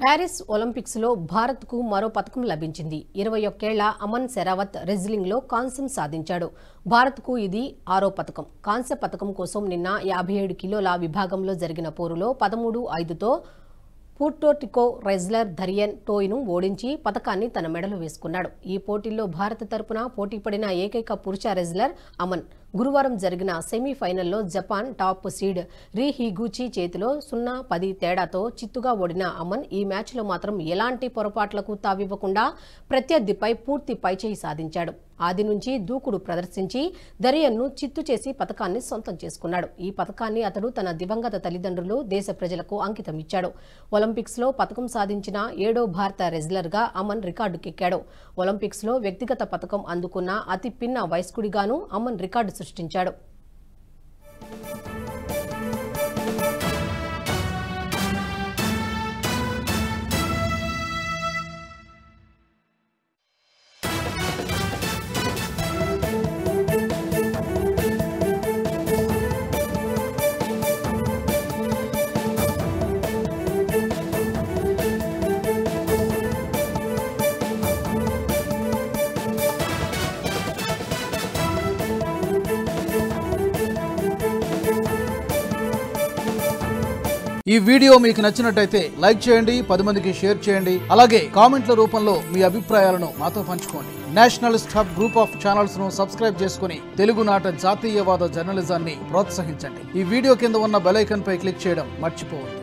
Paris Olympics లో భారత్ కు మరో పతకం లభించింది. 21 ఏళ్ల అమన్ సెరావత్ రెజ్లింగ్ లో కాంస్యం సాధించాడు. భారత్ కు ఇది 6వ పతకం. కాంస్య పతకం కోసం నిన్న 57 కిలోల విభాగంలో జరిగిన పోరులో 13-5తో పుర్టోరికో రెజ్లర్ ధరియన్ టోయ్ను ఓడించి పతకాన్ని తన మెడలో వేసుకున్నాడు. ఈ పోటీల్లో భారత తరపున పోటీపడిన ఏకైక పురుష రెజ్లర్ అమన్. గురువారం జరిగిన సెమీఫైనల్లో జపాన్ టాప్ సీడ్ రీ హీగూచి చేతిలో 0-10 తేడాతో చిత్తుగా ఓడిన అమన్ ఈ మ్యాచ్లో మాత్రం ఎలాంటి పొరపాట్లకు తావివ్వకుండా ప్రత్యర్థిపై పూర్తి పైచేయి సాధించాడు. ఆది నుంచి దూకుడు ప్రదర్శించి ధరియన్ను చిత్తు చేసి పతకాన్ని సొంతం చేసుకున్నాడు. ఈ పతకాన్ని అతడు తన దివంగత తల్లిదండ్రులు, దేశ ప్రజలకు అంకితం ఇచ్చాడు. ఒలింపిక్స్ లో పతకం సాధించిన 7వ భారత రెజ్లర్ గా అమన్ రికార్డుకెక్కాడు. ఒలింపిక్స్ లో వ్యక్తిగత పతకం అందుకున్న అతి పిన్న వయస్కుడిగాను అమన్ రికార్డు సృష్టించాడు. ఈ వీడియో మీకు నచ్చినట్టయితే లైక్ చేయండి, 10 మందికి షేర్ చేయండి. అలాగే కామెంట్ల రూపంలో మీ అభిప్రాయాలను మాతో పంచుకోండి. Nationalist hub group of channels ను సబ్స్క్రైబ్ చేసుకుని తెలుగునాట జాతీయవాద జర్నలిజాన్ని ప్రోత్సహించండి. ఈ వీడియో కింద ఉన్న బెల్ ఐకాన్ పై క్లిక్ చేయడం మర్చిపోవద్దు.